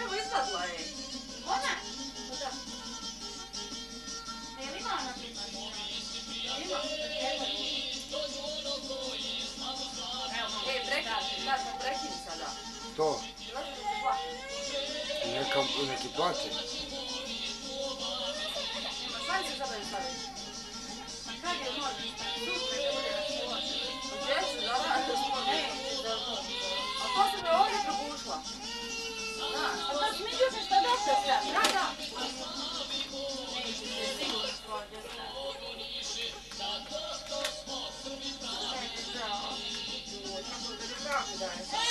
Evo izvadila je. Ona? Da. Ne, ima ona pripadna? Ima. Prekini sada. To? Neki plaće? Sad se zabavim staviti. Kad je možda? Sutra da bude račuvaš. Djecu, da smo neći da... A to se me ovdje probušla. A to si mi juče što došao staviti? Da. Neće se sigurno svođe staviti. Kako da ne pravi daje.